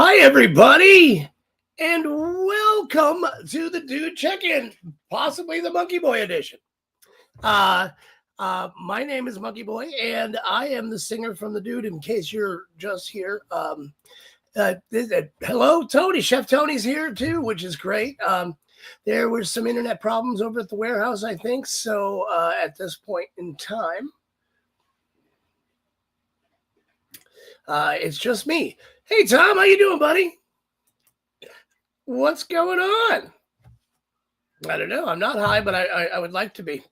Hi, everybody, and welcome to the Dude Check-In, possibly the Monkey Boy edition. My name is Monkey Boy, and I am the singer from the Dude. In case you're just here, hello, Tony. Chef Tony's here too, which is great. There were some internet problems over at the warehouse, I think. So at this point in time, it's just me. Hey, Tom, how you doing, buddy? What's going on? I don't know. I'm not high, but I would like to be.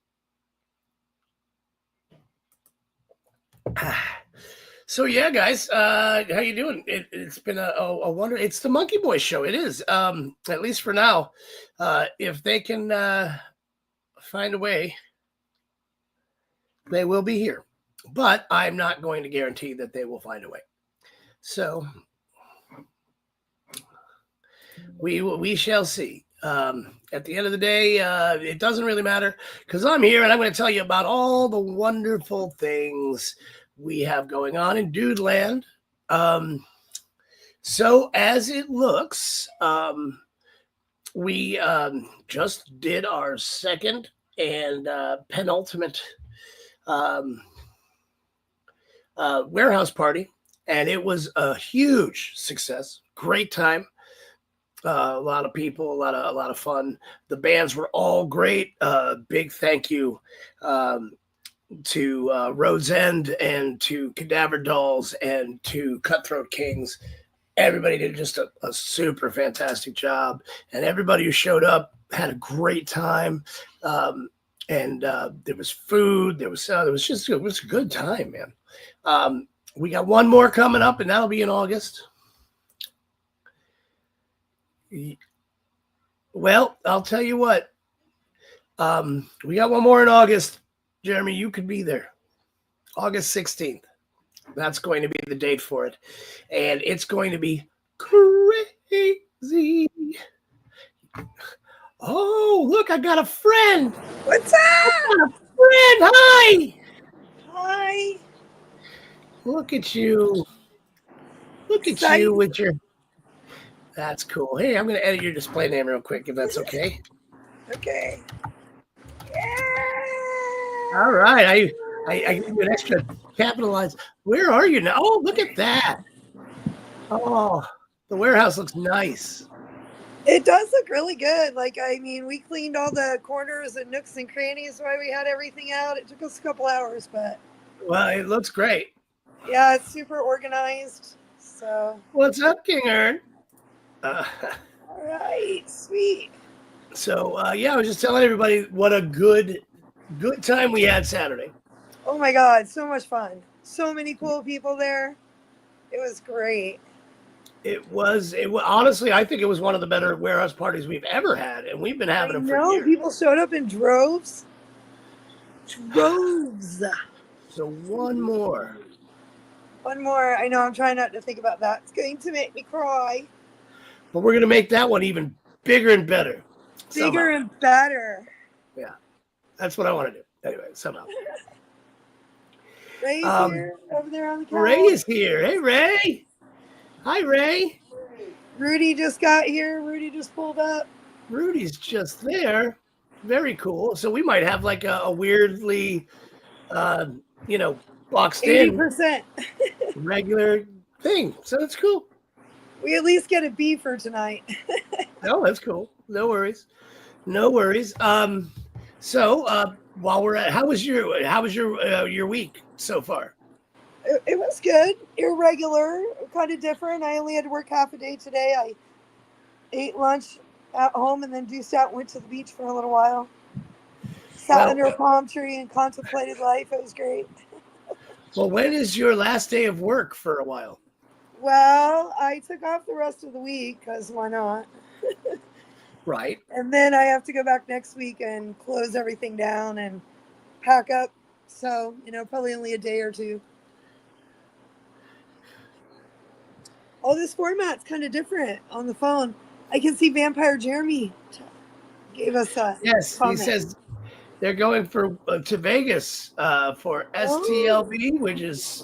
So yeah, guys, how you doing? It's been a wonder. It's the Monkey Boy show. It is, at least for now. If they can find a way, they will be here. But I'm not going to guarantee that they will find a way. So we shall see. At the end of the day, it doesn't really matter because I'm here and I'm going to tell you about all the wonderful things we have going on in Dude Land. So as it looks, we just did our second and penultimate warehouse party, and it was a huge success. Great time. A lot of people, a lot of fun. The bands were all great. Big thank you to Rhodes End and to Cadaver Dolls and to Cutthroat Kings. Everybody did just a super fantastic job, and everybody who showed up had a great time. And there was food. It was a good time, man. We got one more coming up, and that'll be in August. Well, I'll tell you what. We got one more in August. Jeremy, you could be there. August 16th. That's going to be the date for it. And it's going to be crazy. Oh, look, I got a friend. What's up? I got a friend. Hi. Hi. Look at you. Look at you with your... That's cool. Hey, I'm going to edit your display name real quick, if that's okay. Okay. Yeah. All right. I give you an extra capitalized. Where are you now? Oh, look at that. Oh, the warehouse looks nice. It does look really good. We cleaned all the corners and nooks and crannies while we had everything out. It took us a couple hours, but... Well, it looks great. Yeah, it's super organized. So... What's up, King Ern? All right. Sweet. So, yeah, I was just telling everybody what a good time we had Saturday. Oh, my God. So much fun. So many cool people there. It was great. It was honestly, I think it was one of the better warehouse parties we've ever had, and we've been having them for years. People showed up in droves. Droves. So one more. I know, I'm trying not to think about that. It's going to make me cry. But we're going to make that one even bigger and better. Bigger and better. Yeah. That's what I want to do. Anyway, somehow. Ray's here, over there on the couch. Ray is here. Hey, Ray. Hi, Ray. Rudy just got here. Rudy just pulled up. Rudy's just there. Very cool. So we might have like a weirdly, boxed 80%. in regular thing. So that's cool. We at least get a B for tonight. No, that's cool. No worries. So while we're at, how was your week so far? It was good. Irregular, kind of different. I only had to work half a day today. I ate lunch at home and then deuced out and went to the beach for a little while. Sat under a palm tree and contemplated life. It was great. Well, when is your last day of work for a while? Well, I took off the rest of the week because why not? Right. And then I have to go back next week and close everything down and pack up. So, probably only a day or two. Oh, this format's kind of different on the phone. I can see Vampire Jeremy gave us a yes. comment. He says they're going to Vegas for STLV, which is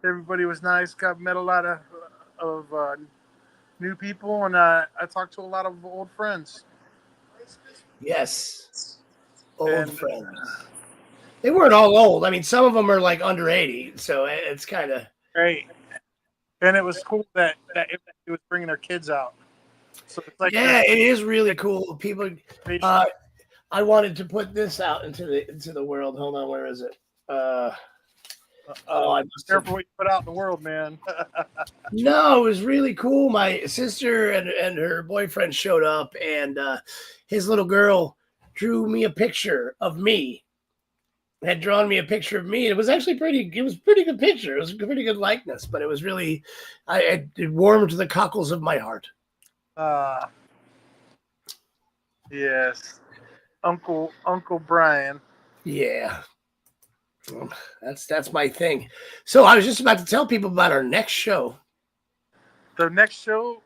Everybody was nice. Got met a lot of new people, and I talked to a lot of old friends. Yes, old And friends. They weren't all old. I mean, some of them are like under 80, so it's kind of great. And it was cool that everybody was bringing their kids out. So it's like yeah, it is really cool. People, this. I wanted to put this out into the world. Hold on, where is it? Oh, I must have. Careful what you put out in the world, man. No, it was really cool. My sister and her boyfriend showed up, and his little girl drew me a picture of me. Had drawn me a picture of me. And it was actually pretty. It was a pretty good picture. It was a pretty good likeness, but it was really, it warmed the cockles of my heart. Yes, Uncle Brian. Yeah, that's my thing. So I was just about to tell people about our next show. Our next show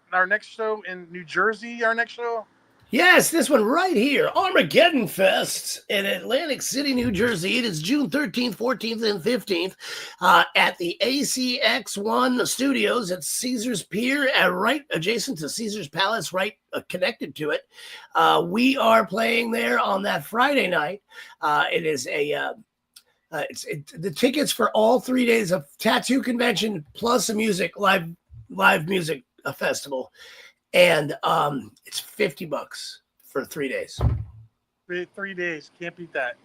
in New Jersey. Our next show. Yes, this one right here, Armageddon Fest in Atlantic City, New Jersey. It is June 13th, 14th, and 15th at the ACX1 Studios at Caesars Pier, right adjacent to Caesars Palace, right connected to it. We are playing there on that Friday night. It is the tickets for all 3 days of tattoo convention plus a live music festival. And it's $50 for 3 days. 3 days. Can't beat that.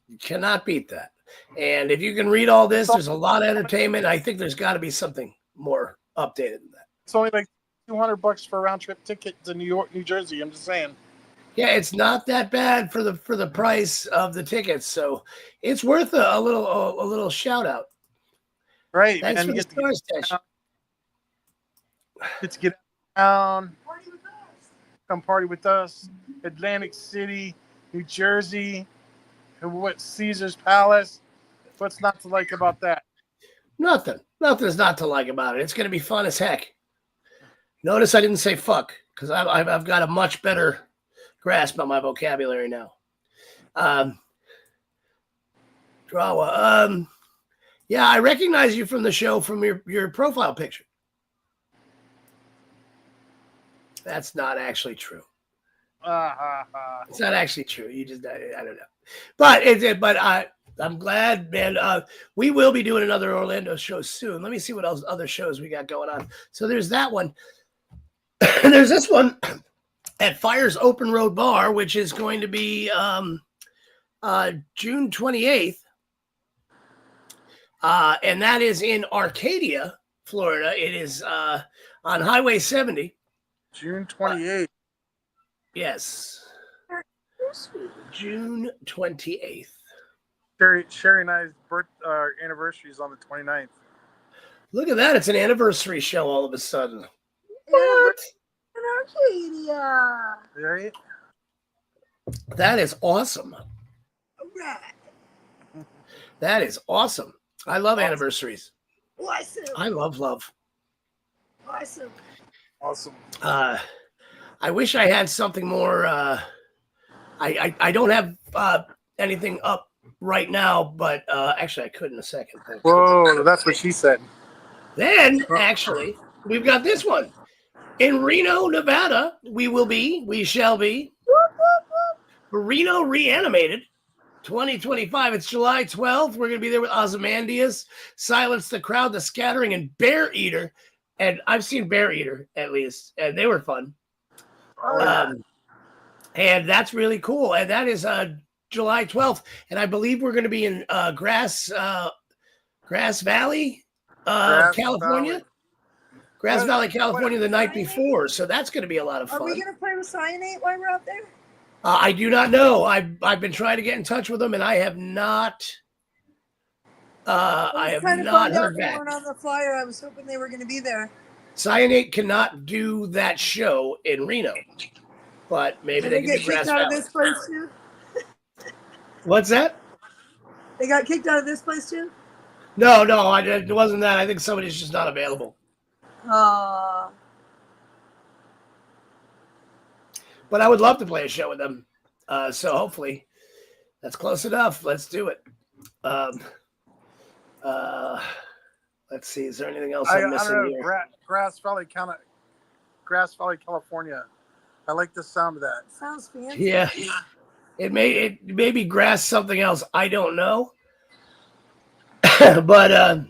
You cannot beat that. And if you can read all this, there's a lot of entertainment. I think there's got to be something more updated than that. It's only like $200 for a round trip ticket to New Jersey. I'm just saying. Yeah, it's not that bad for the price of the tickets, so it's worth a little shout out. Right, Thanks and for the star station. Get to get down, come party with us. Atlantic City, New Jersey, and what Caesar's Palace. What's not to like about that? Nothing. Nothing's not to like about it. It's going to be fun as heck. Notice I didn't say fuck because I've got a much better grasp on my vocabulary now. Drawa. Yeah, I recognize you from the show from your profile picture. That's not actually true. It's not actually true. You just, I don't know. But I'm glad, man. We will be doing another Orlando show soon. Let me see what else other shows we got going on. So there's that one. There's this one at Fire's Open Road Bar, which is going to be June 28th. And that is in Arcadia, Florida. It is on Highway 70. June 28th. Yes. June 28th. Sherry and I's anniversary is on the 29th. Look at that. It's an anniversary show all of a sudden. What? In Arcadia. Right? That is awesome. All right. That is awesome. I love anniversaries. Awesome. I love love. Awesome. Awesome. I wish I had something more. I don't have anything up right now, but actually I could in a second. Whoa, that's what she said. Then actually we've got this one in Reno, Nevada. We shall be Reno Reanimated 2025. It's July 12th. We're gonna be there with Ozymandias, Silence the Crowd, The Scattering, and Bear Eater. And I've seen Bear Eater at least, and they were fun. And that's really cool. And that is July 12th. And I believe we're going to be in Grass Valley, California. Grass Valley, California the night before. So that's going to be a lot of fun. Are we going to play with Cyanate while we're out there? I do not know. I've been trying to get in touch with them, and I have not. I have not heard back. They weren't on the flyer. I was hoping they were going to be there. Cyanate cannot do that show in Reno, but maybe they can get do kicked Grass out Valley. of this place too. What's that? They got kicked out of this place too. No, it wasn't that. I think somebody's just not available. But I would love to play a show with them. So hopefully that's close enough. Let's do it. Let's see. Is there anything else I I'm don't missing know. here? Grass Valley, California. I like the sound of that. Sounds fancy. Yeah. It may be grass something else. I don't know. But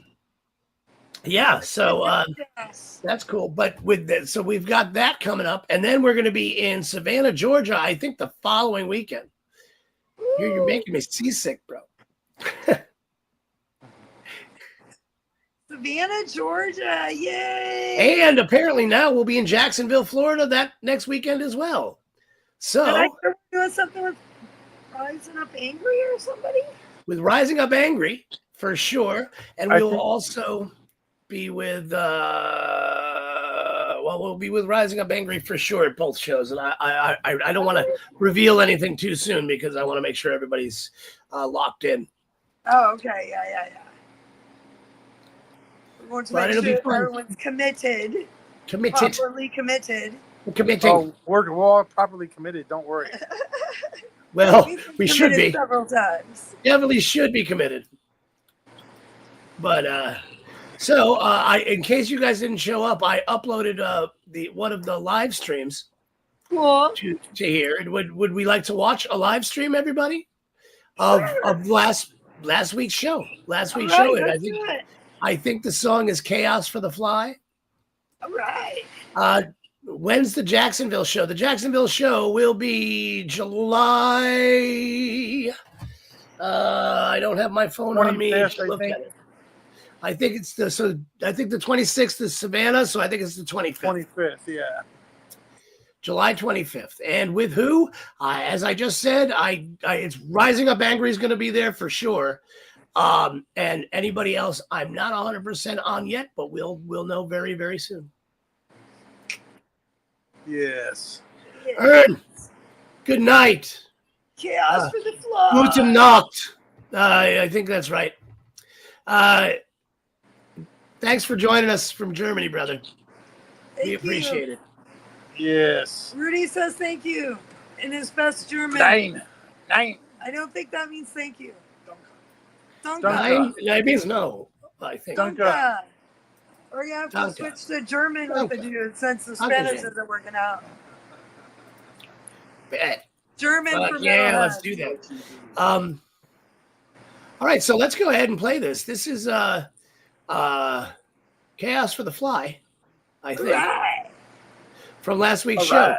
yeah, so Yes. that's cool. But with that, so we've got that coming up, and then we're going to be in Savannah, Georgia. I think the following weekend. You're making me seasick, bro. Savannah, Georgia. Yay. And apparently now we'll be in Jacksonville, Florida that next weekend as well. Did I So hear doing something with Rising Up Angry or somebody? with Rising Up Angry, for sure. And we'll also be with we'll be with Rising Up Angry for sure at both shows. And I don't want to reveal anything too soon because I want to make sure everybody's locked in. Oh, okay. Yeah. We're going to make sure everyone's committed. Properly committed. Committing. Oh, we're all properly committed. Don't worry. Well, we should be. Several times. Definitely should be committed. But so in case you guys didn't show up, I uploaded one of the live streams Cool. to here. And would we like to watch a live stream, everybody, of last week's show? Last week's show, and I think the song is "Chaos for the Fly." All right. When's the Jacksonville show? The Jacksonville show will be July. I don't have my phone on me to look at it. I think it's the 26th is Savannah, so I think it's the 25th. 25th, yeah. July 25th. And with who? As I just said, it's Rising Up Angry is going to be there for sure. And anybody else, I'm not 100% on yet, but we'll know very, very soon. Yes. Ern, good night. Chaos for the Fly. Guten Nacht. I think that's right. Thanks for joining us from Germany, brother. We appreciate it. Yes. Rudy says thank you in his best German. Nein. I don't think that means thank you. Danke. Nein, it means no, I think. Danke. We're going to have to switch to German with the dude since the Spanish isn't working out. Bet. German for yeah, let's do that. All right, so let's go ahead and play this. This is Chaos for the Fly, I think. Right. From last week's show.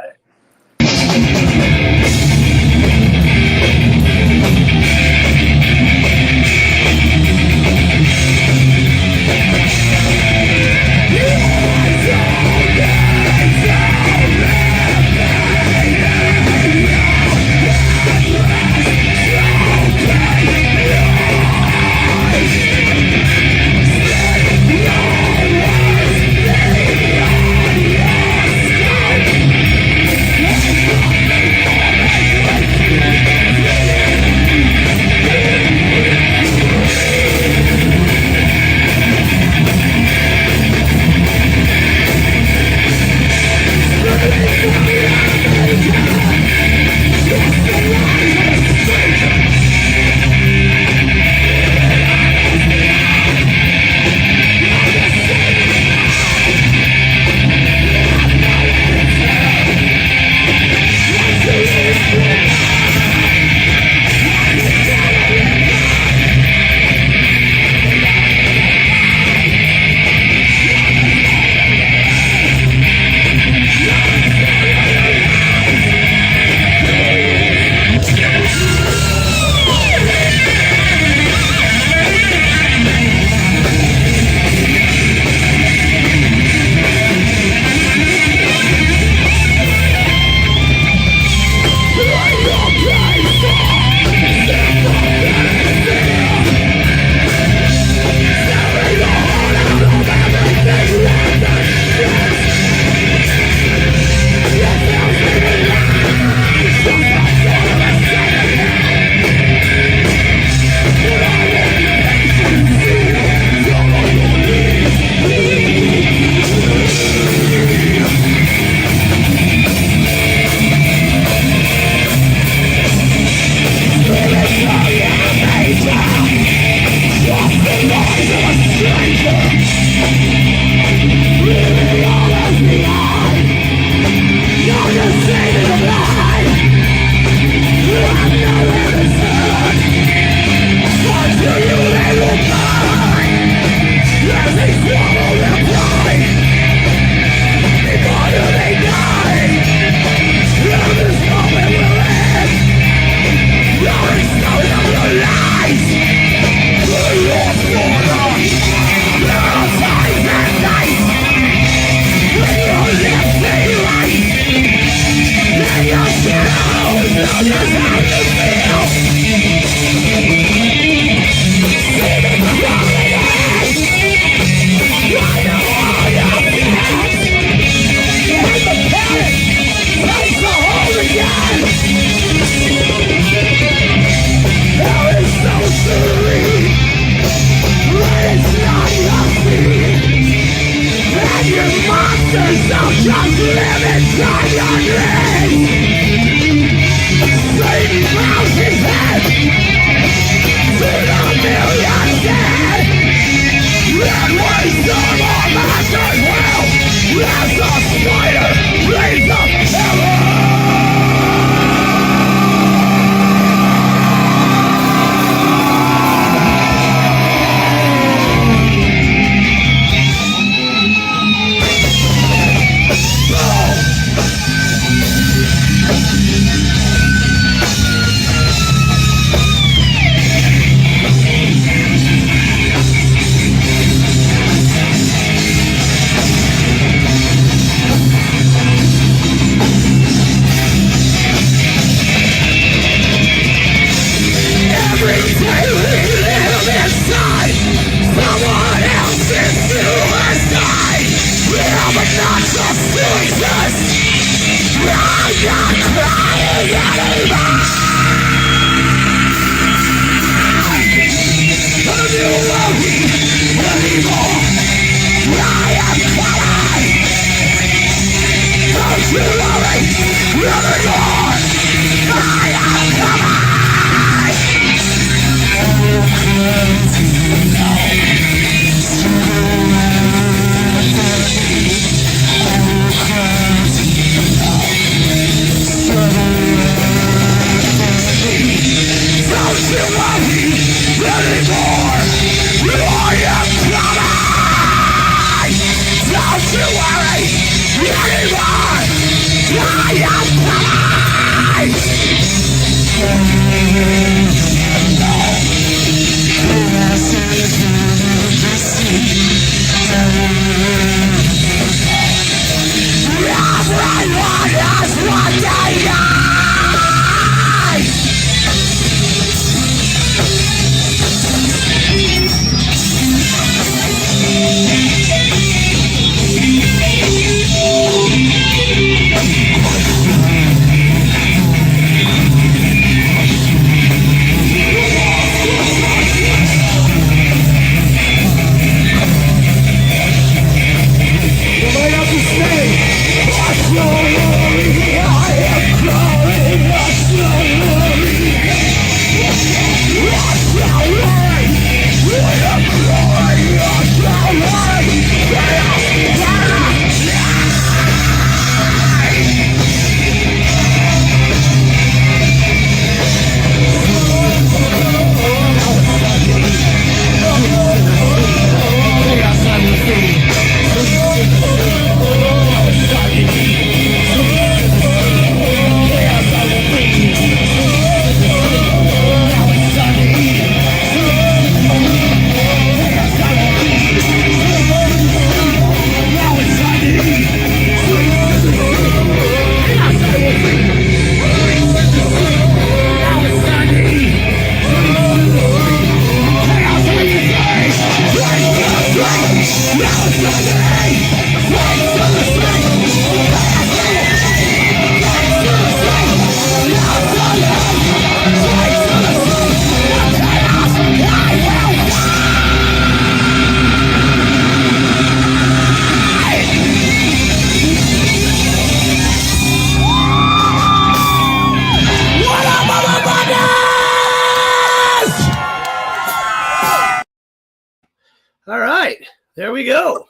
All right, there we go.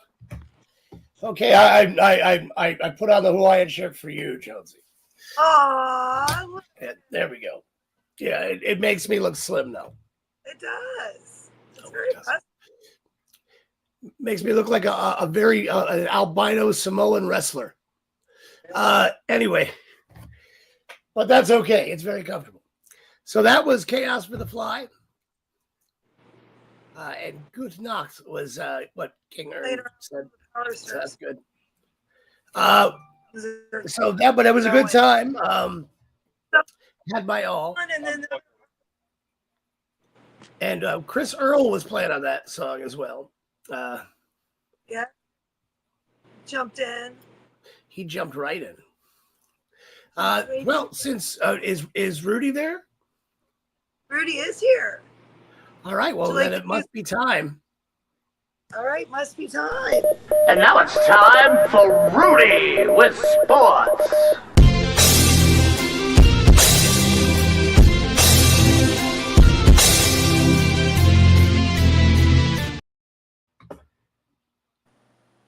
Okay, I put on the Hawaiian shirt for you, Jonesy. Aww, And there we go. Yeah, it makes me look slim now. it does. It's Oh, very it does. impressive. Makes me look like a very an albino Samoan wrestler. Anyway, but that's okay. It's very comfortable. So that was Chaos for the Fly. And Good Knox was what King Ern Later said. Power So that's strips. good. So that, but it was a good time. Had my all. And Chris Earl was playing on that song as well. Yeah. Jumped in. He jumped right in. Well, since is Rudy there? Rudy is here. All right. Well, then it must be time. All right, must be time. And now it's time for Rudy with sports.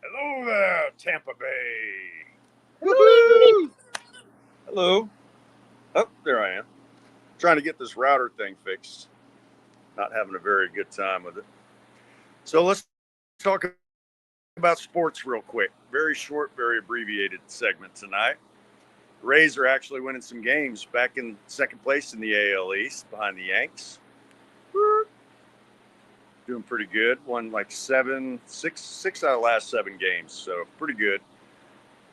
Hello there, Tampa Bay. Woo-hoo! Hello. Oh, there I am. Trying to get this router thing fixed. Not having a very good time with it. So let's talk about sports real quick. Very short, very abbreviated segment tonight. The Rays are actually winning some games, back in second place in the AL East behind the Yanks. Doing pretty good. Won like six out of the last 7 games, so pretty good.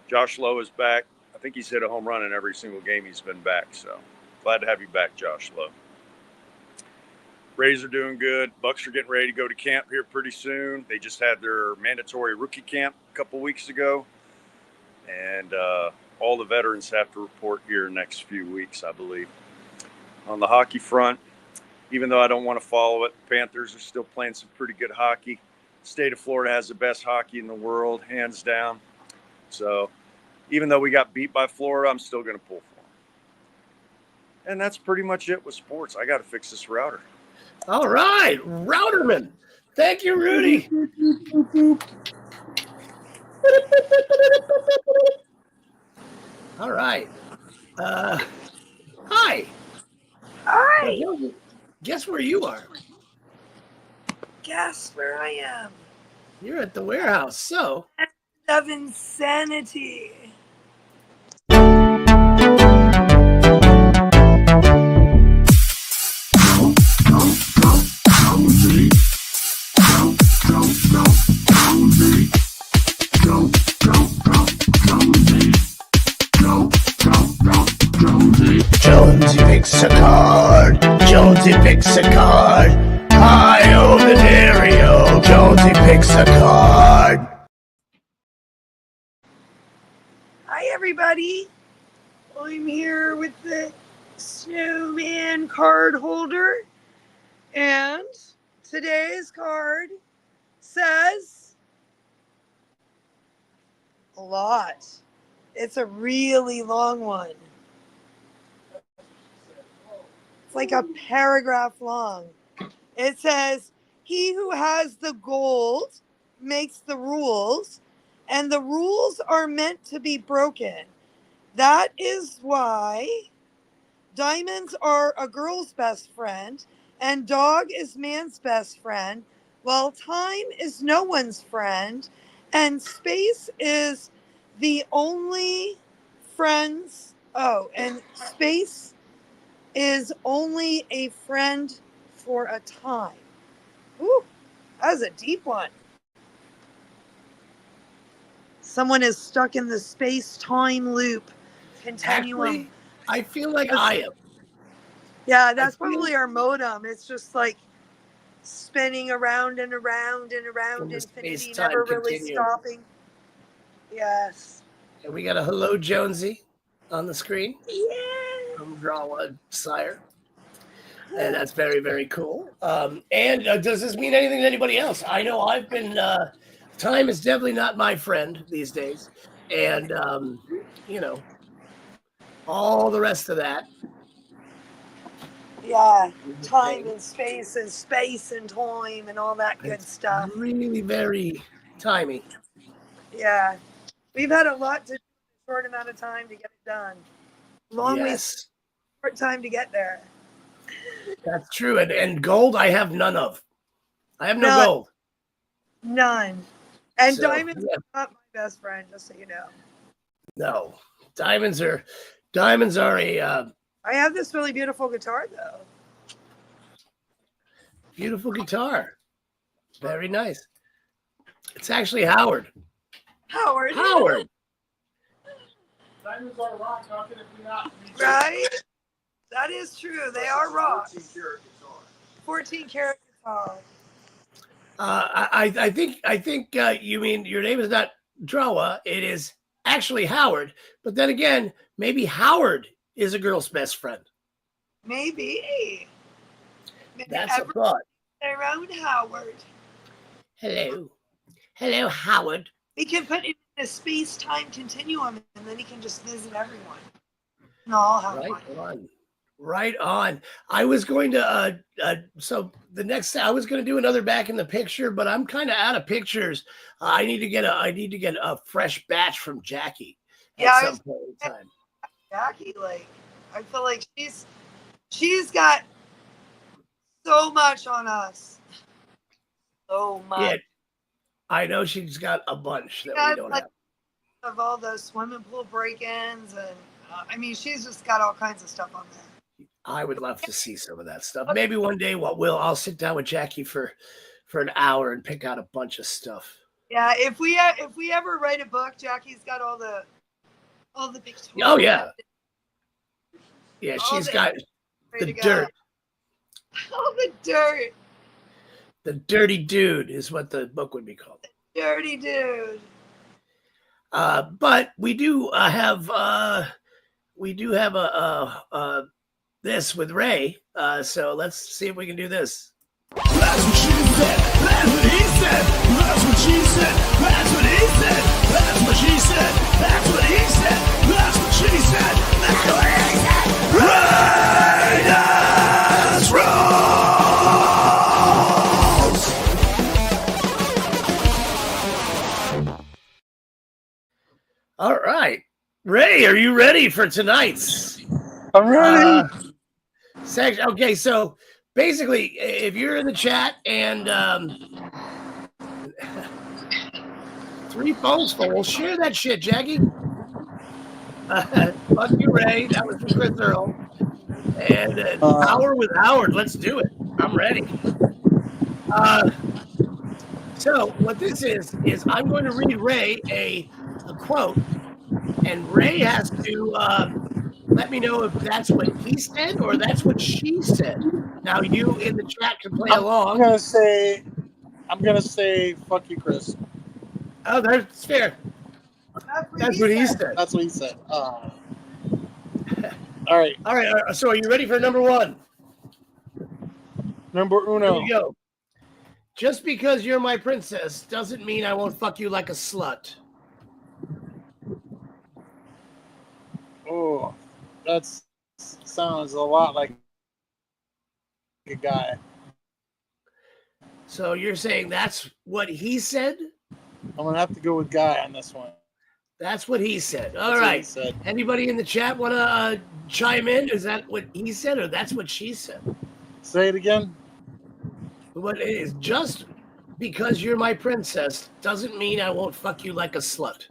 Josh Lowe is back. I think he's hit a home run in every single game he's been back, so glad to have you back, Josh Lowe. Rays are doing good. Bucks are getting ready to go to camp here pretty soon. They just had their mandatory rookie camp a couple weeks ago, and all the veterans have to report here next few weeks, I believe. On the hockey front, even though I don't want to follow it, the Panthers are still playing some pretty good hockey. The state of Florida has the best hockey in the world, hands down. So even though we got beat by Florida, I'm still going to pull for them. And that's pretty much it with sports. I got to fix this router. All right, Routerman. Thank you, Rudy. All right. Hi. Hi. Guess where you are? Guess where I am? You're at the warehouse. So, Of insanity. Jonesy picks a card. Jonesy picks a card. Hi, over Dario. Jonesy picks a card. Hi, everybody. I'm here with the snowman card holder. And today's card says a lot. It's a really long one. It's like a paragraph long. It says, he who has the gold makes the rules, and the rules are meant to be broken. That is why diamonds are a girl's best friend, and dog is man's best friend, while time is no one's friend, and space is the only friends. Oh, and space is only a friend for a time. Ooh, that was a deep one. Someone is stuck in the space-time loop continuum. Actually, I feel like I am. Yeah, that's probably our modem. It's just like spinning around and around and around infinity, never really stopping. Yes. And we got a hello, Jonesy, on the screen. Yeah. From Drawa Sire. And that's very, very cool. And does this mean anything to anybody else? I know I've been, time is definitely not my friend these days. And, all the rest of that. Yeah, time and space and time and all that good stuff. Really very timey. Yeah. We've had a lot to do in a short amount of time to get it done. Long ways, short time to get there. That's true. And gold, I have none of. I have no gold. None. And so, diamonds are not my best friend, just so you know. No. Diamonds are a... I have this really beautiful guitar, though. Beautiful guitar. Very nice. It's actually Howard. Howard. Diamonds are rock, how can it be not? Right? That is true. They are rock. 14 karat guitar. I think you mean your name is not Drawa. It is actually Howard. But then again, maybe Howard is a girl's best friend. Maybe That's a thought. Around Howard. Hello. Hello, Howard. He can put it in a space-time continuum, and then he can just visit everyone. And all have Right fun. on. Right on. I was going to so the next I was going to do another back in the picture, but I'm kind of out of pictures. I need to get a fresh batch from Jackie Yeah, at some point in time. Jackie, like, I feel like she's got so much on us. So much. Yeah, I know she's got a bunch that we don't have. Of all those swimming pool break-ins, and I mean, she's just got all kinds of stuff on there. I would love to see some of that stuff. Maybe one day, I'll sit down with Jackie for an hour and pick out a bunch of stuff. Yeah, if we ever write a book, Jackie's got all the pictures. Oh yeah, yeah. She's got the dirt. All the dirt. The Dirty Dude is what the book would be called. Dirty Dude. But we do have this with Ray. So let's see if we can do this. That's what she said. That's what he said. That's what she said. That's what he said. That's what she said. That's what he said. That's what she said. That's what he said. Raiders Rolls. All right, Ray, are you ready for tonight's? I'm ready. Section. Okay, so basically, if you're in the chat and 3 phones full, we'll share that shit, Jackie. Fuck you, Ray. That was from Chris Earl. And an hour with Howard. Let's do it. I'm ready. So what this is I'm going to read Ray a quote, and Ray has to let me know if that's what he said or that's what she said. Now you in the chat can play along. I'm gonna say fuck you, Chris. Oh, that's fair. That's what he said. That's what he said. All right. All right. So are you ready for number 1? Number uno. Here we go. Just because you're my princess doesn't mean I won't fuck you like a slut. Oh, that sounds a lot like a guy. So you're saying that's what he said? I'm gonna have to go with guy on this one. That's what he said. All That's what right. he said. Anybody in the chat want to chime in? Is that what he said or that's what she said? Say it again. What it is, just because you're my princess doesn't mean I won't fuck you like a slut.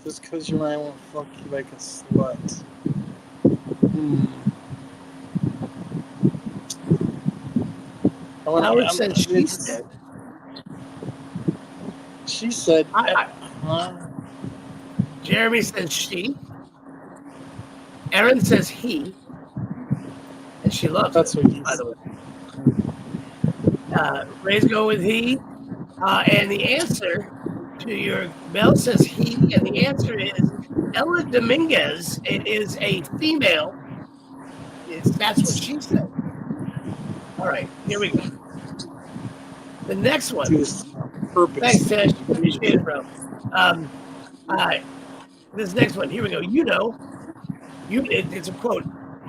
Just because I won't fuck you like a slut. Howard said she said. She said. Jeremy says she. Erin says he. And she loves That's it, what he by the said. way. Ray's go with he. And the answer to your Mel says he, and the answer is Ella Dominguez. It is a female. That's what she said. All right, here we go. The next one. Thanks, Tish. Appreciate it, bro. This next one. Here we go. It's a quote.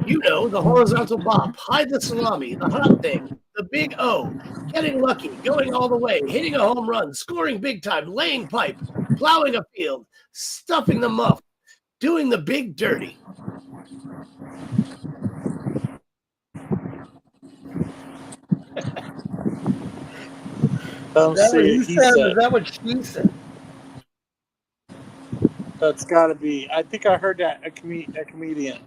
The horizontal bop, hide the salami, the hot thing, the big O, getting lucky, going all the way, hitting a home run, scoring big time, laying pipe, plowing a field, stuffing the muff, doing the big dirty. Is that what she said? That's got to be. I think I heard that a comedian.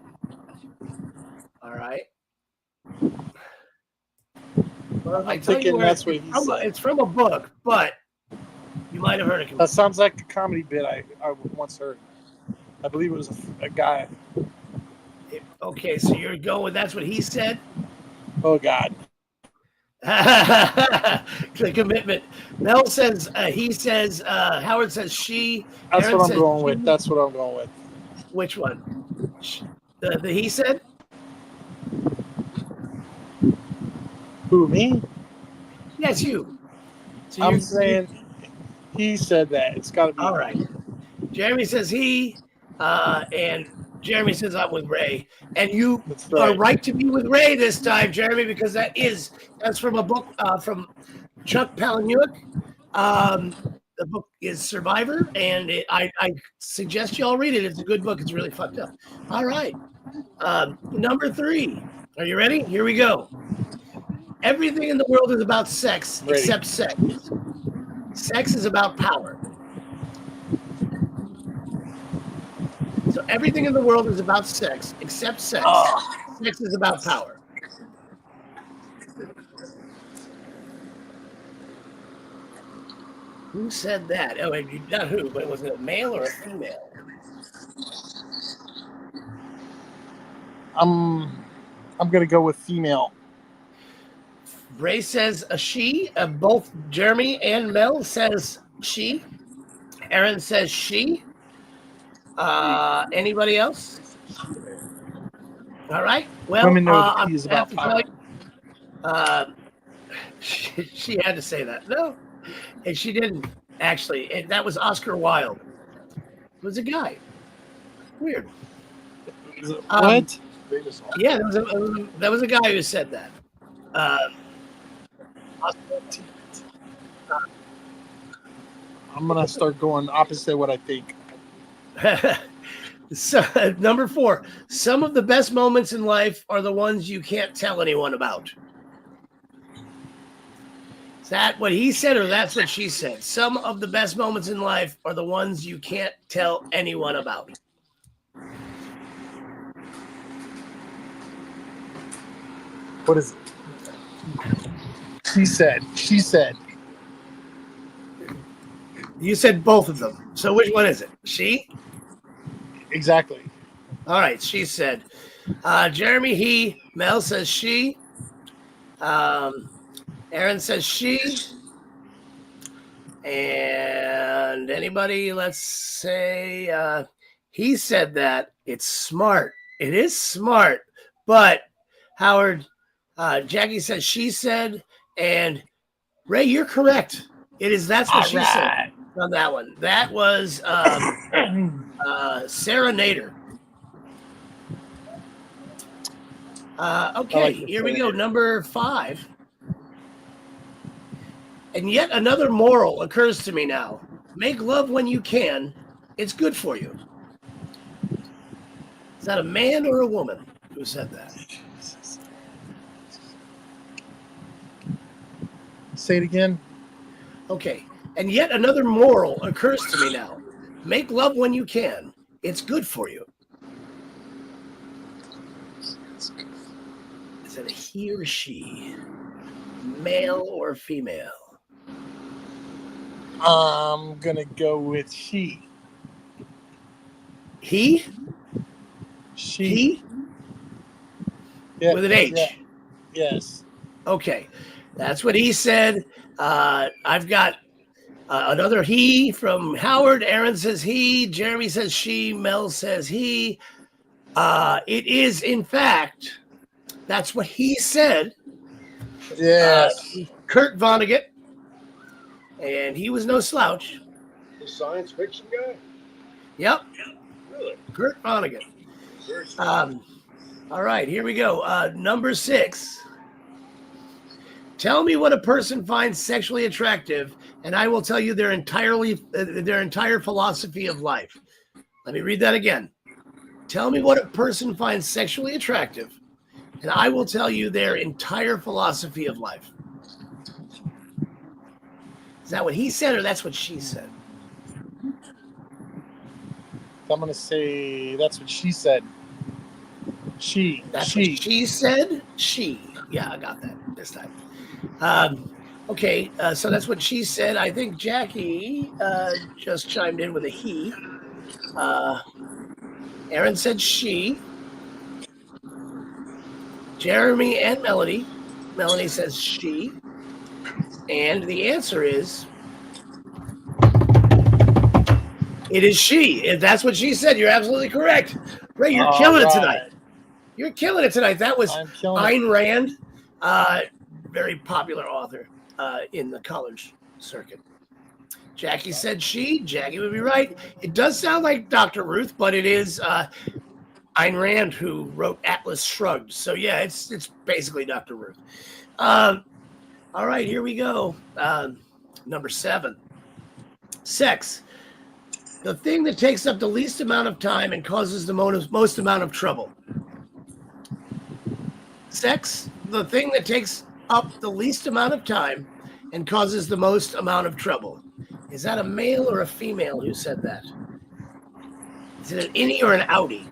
All right. Well, I'm thinking that's what he said. It's from a book, but you might have heard it. That sounds like a comedy bit I once heard. I believe it was a guy. Okay, so you're going with that's what he said? Oh, God. The commitment. Mel says he says Howard says she. That's Aaron what I'm going with. That's what I'm going with. Which one? The he said? Who, me? Yes, you. So I'm saying he said that. It's got to be. all right. Jeremy says he, and Jeremy says I'm with Ray. And you That's are right. right to be with Ray this time, Jeremy, because that's from a book from Chuck Palahniuk. The book is Survivor, and I suggest you all read it. It's a good book. It's really fucked up. All right. Number 3. Are you ready? Here we go. Everything in the world is about sex Ready. except sex. Sex is about power. So everything in the world is about sex except sex. Sex is about power. Who said that? Oh, not who, but was it a male or a female? I'm gonna go with female. Ray says a she. Both Jeremy and Mel says she. Aaron says she. Anybody else? All right. Well, Women know the I'm P is gonna have about to tell power. you, she had to say that. No, and she didn't actually. And that was Oscar Wilde. It was a guy. Weird. What? Yeah, there was a guy who said that. I'm gonna start going opposite what I think. So, number 4. Some of the best moments in life are the ones you can't tell anyone about. Is that what he said, or that's what she said? Some of the best moments in life are the ones you can't tell anyone about. What is it? She said. You said both of them. So which one is it? She? Exactly. All right, she said. Jeremy, he. Mel says she. Aaron says she. And anybody, let's say, he said that. It's smart. It is smart. But Howard, Jackie says she said. And Ray, you're correct. It is. That's what she said on that one. That was Sarah Nader. Okay, here we go. Number 5. And yet another moral occurs to me now. Make love when you can. It's good for you. Is that a man or a woman who said that? Say it again. Okay. And yet another moral occurs to me now. Make love when you can. It's good for you. Is that a he or she? Male or female? I'm gonna go with she. He? She. He? Yeah, With an H? yeah. Yes. Okay. That's what he said. I've got another he from Howard. Aaron says he. Jeremy says she. Mel says he. It is, in fact, that's what he said. Yes. Kurt Vonnegut. And he was no slouch. The science fiction guy? Yep. Really? Kurt Vonnegut. All right, here we go. Number 6. Tell me what a person finds sexually attractive, and I will tell you their entire philosophy of life. Let me read that again. Tell me what a person finds sexually attractive, and I will tell you their entire philosophy of life. Is that what he said, or that's what she said? I'm gonna say that's what she said. She. That's she. what she said. She. Yeah, I got that this time. Okay, so that's what she said. I think Jackie just chimed in with a he. Aaron said she. Jeremy and Melanie. Melanie says she. And the answer is, it is she. If that's what she said, you're absolutely correct. Ray, you're killing it tonight. You're killing it tonight. That was Ayn Rand. very popular author in the college circuit. Jackie said she. Jackie would be right. It does sound like Dr. Ruth, but it is Ayn Rand who wrote Atlas Shrugged. So yeah, it's basically Dr. Ruth. All right, here we go. Number 7. Sex. The thing that takes up the least amount of time and causes the most amount of trouble. Sex. The thing that takes up the least amount of time and causes the most amount of trouble. Is that a male or a female who said that? Is it an innie or an outie?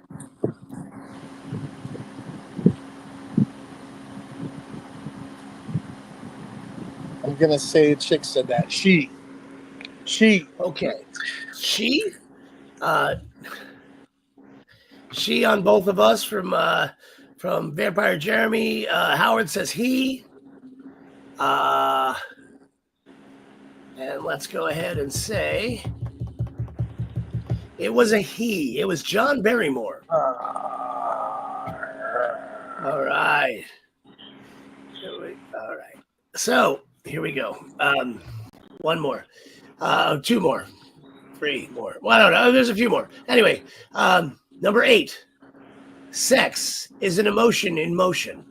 I'm gonna say a chick said that. She. Okay. She on both of us from Vampire Jeremy. Howard says he. And let's go ahead and say it was a he. It was John Barrymore. All right. All right. So here we go. One more. 2 more. 3 more. Well, I don't know. There's a few more. Anyway, number 8. Sex is an emotion in motion.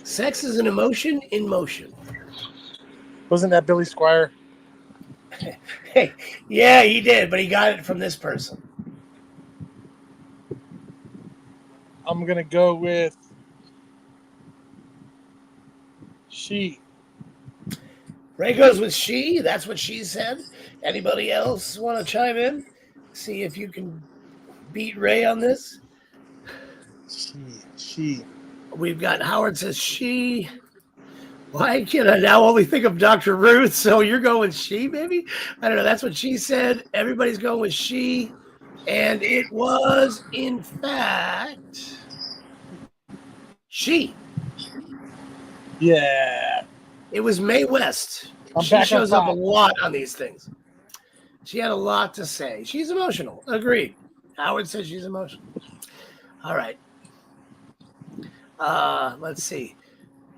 Sex is an emotion in motion. Wasn't that Billy Squire? Hey, yeah, he did, but he got it from this person. I'm gonna go with she. Ray goes with she. That's what she said. Anybody else want to chime in? See if you can beat Ray on this. She. We've got Howard says she. Why can I now only think of Dr. Ruth? So you're going with she, maybe? I don't know. That's what she said. Everybody's going with she. And it was, in fact, she. Yeah. It was Mae West. I'm She back on shows up a top. lot on these things. She had a lot to say. She's emotional. Agreed. Howard says she's emotional. All right. Let's see.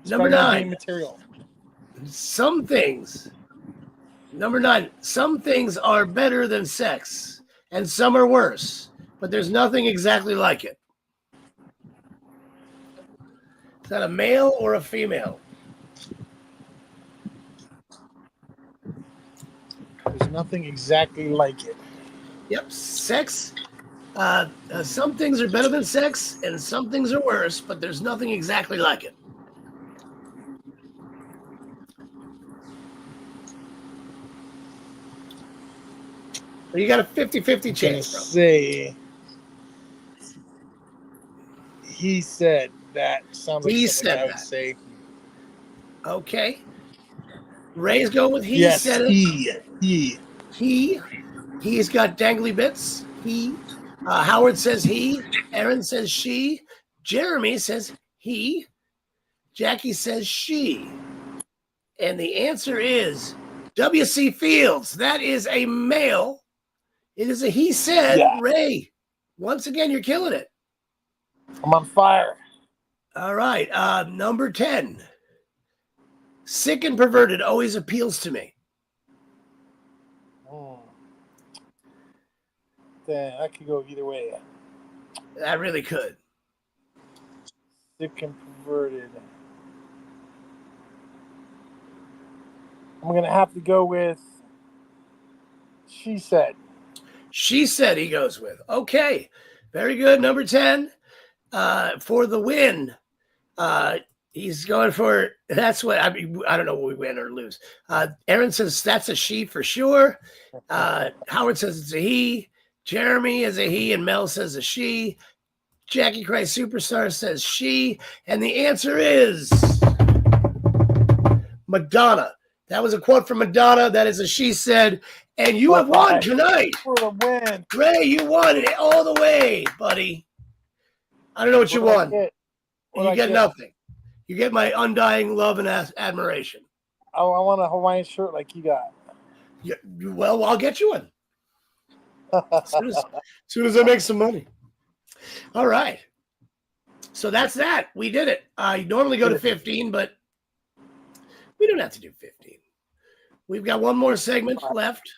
Number 9. Material. Some things. Number 9. Some things are better than sex, and some are worse, but there's nothing exactly like it. Is that a male or a female? There's nothing exactly like it. Yep. Sex. Some things are better than sex, and some things are worse, but there's nothing exactly like it. You got a 50-50 chance, bro. Say he said that. Sounds like He something said I would that. say. Okay. Ray's going with he Yes, said it. he. He's got dangly bits. He. Howard says he. Aaron says she. Jeremy says he. Jackie says she. And the answer is W.C. Fields. That is a male. It is a he said. Yeah. Ray, once again, you're killing it. I'm on fire. All right. Number 10. Sick and perverted always appeals to me. That could go either way. That really could. Sick and perverted. I'm going to have to go with she said. She said he goes with. Okay. Very good. Number 10. For the win. He's going for, that's what, I mean, I don't know what we win or lose. Aaron says that's a she for sure. Howard says it's a he. Jeremy is a he, and Mel says a she. Jackie Christ Superstar says she. And the answer is Madonna. That was a quote from Madonna. That is a she said. And you have won tonight. For the win. Ray, you won it all the way, buddy. I don't know what you won. You get nothing. You get my undying love and admiration. Oh, I want a Hawaiian shirt like you got. Yeah, well, I'll get you one. As soon as I make some money. All right. So that's that. We did it. I normally go to 15, but we don't have to do 15. We've got one more segment left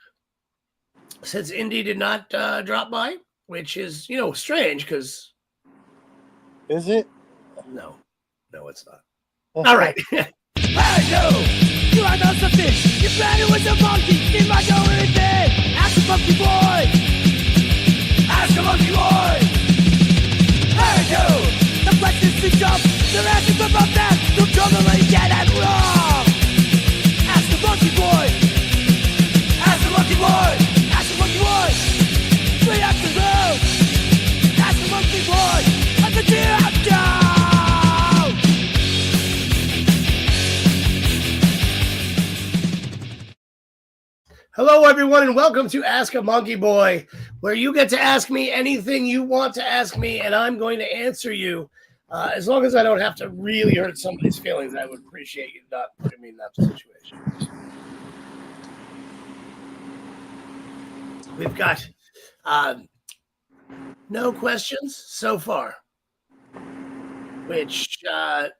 since Indy did not drop by, which is, strange because. Is it? No, it's not. All right. Hey, you are not the fish. Your planet was a monkey. See my door in bed. Ask the monkey boy. Ask the monkey boy. Hey, the breakfast is up. They're asking for my back. Don't totally get it wrong. Ask the monkey boy. Ask the monkey boy. Ask the monkey boy. 3 afternoon. Ask the monkey boy. At the deer after. Hello, everyone, and welcome to Ask a Monkey Boy, where you get to ask me anything you want to ask me, and I'm going to answer you. As long as I don't have to really hurt somebody's feelings, I would appreciate you not putting me in that situation. We've got no questions so far, which, it's a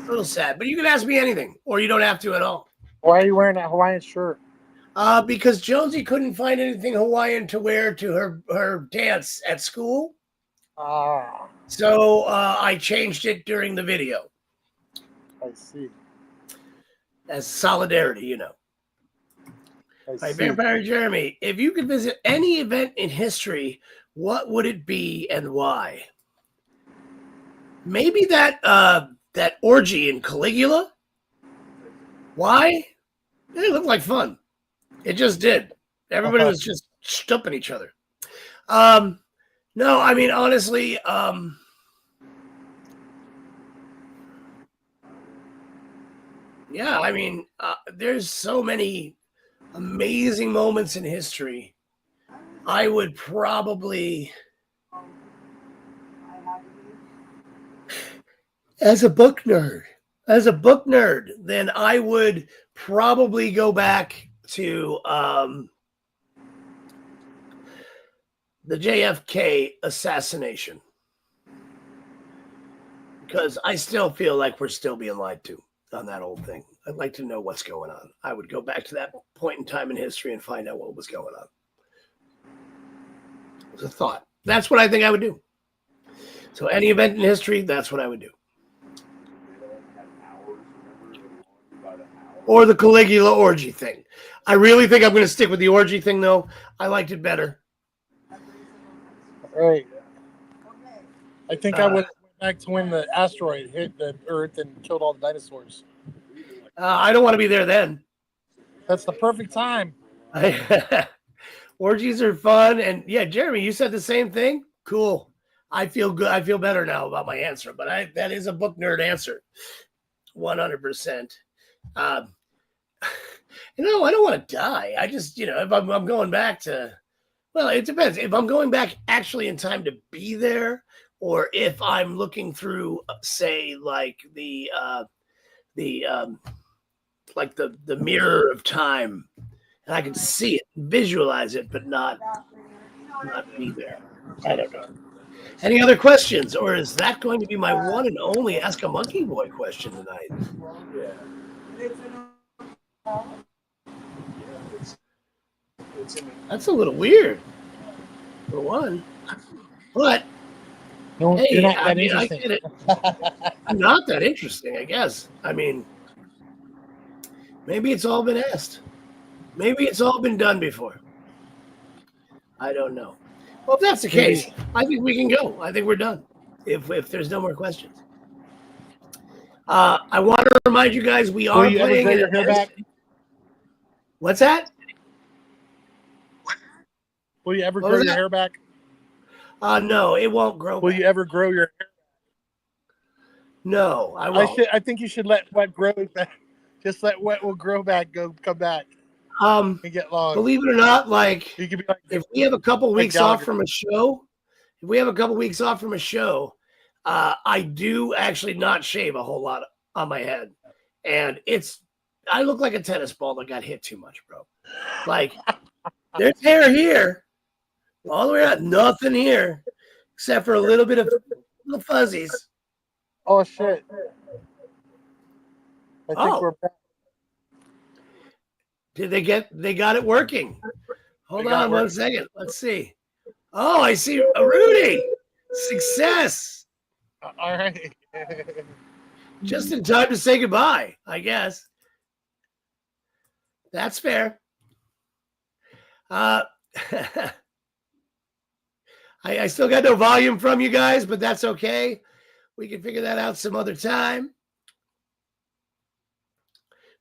little sad. But you can ask me anything, or you don't have to at all. Why are you wearing that Hawaiian shirt? Because Jonesy couldn't find anything Hawaiian to wear to her dance at school. So I changed it during the video. I see. As solidarity, I see. Vampire Jeremy, if you could visit any event in history, what would it be and why? Maybe that orgy in Caligula. Why? It looked like fun. It just did. Everybody was just stumping each other. No, I mean, honestly, yeah, I mean, there's so many amazing moments in history. I would probably, as a book nerd, then I would probably go back to the JFK assassination, because I still feel like we're still being lied to on that whole thing. I'd like to know what's going on. I would go back to that point in time in history and find out what was going on. It was a thought. That's what I think I would do. So any event in history, that's what I would do. Or the Caligula orgy thing. I really think I'm going to stick with the orgy thing, though. I liked it better. Right. I think I went back to when the asteroid hit the Earth and killed all the dinosaurs. I don't want to be there then. That's the perfect time. Orgies are fun. And yeah, Jeremy, you said the same thing? Cool. I feel good. I feel better now about my answer, but that is a book nerd answer. 100%. I don't want to die. I just, if I'm going back to, well, it depends. If I'm going back actually in time to be there, or if I'm looking through, say, like the mirror of time, and I can see it, visualize it, but not be there. I don't know. Any other questions, or is that going to be my one and only Ask a Monkey Boy question tonight? That's a little weird, for one. But No, hey, you're not that I interesting. get it. I'm not that interesting, I guess. I mean, maybe it's all been asked. Maybe it's all been done before. I don't know. Well, if that's the case, I think we can go. I think we're done. If there's no more questions. I want to remind you guys we are playing your hair back? What's that? Will you ever grow your hair back? No, it won't grow. Will you ever grow your hair? No, I won't. I think you should let what grow back. Just let what will grow back come back. And get long. Believe it or not, like, you could be like, if we have a couple weeks Gallagher. off from a show, I do actually not shave a whole lot on my head, and I look like a tennis ball that got hit too much, bro. Like, there's hair here, all the way out, nothing here, except for a little bit of little fuzzies. Oh shit! I think Oh, we're back. did they got it working? Hold We got on one work. second. Let's see. Oh, I see a Rudy. Success. All right. Just in time to say goodbye, I guess. That's fair. I still got no volume from you guys, but that's okay. We can figure that out some other time.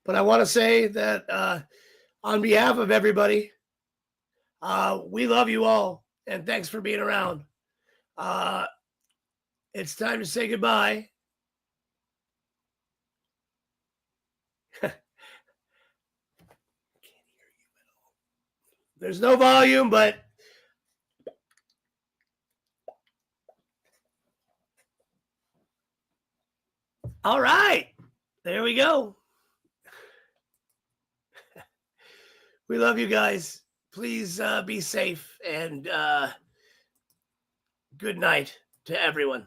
But I want to say that on behalf of everybody, we love you all, and thanks for being around. It's time to say goodbye. There's no volume, but all right. There we go. We love you guys. Please be safe, and good night to everyone.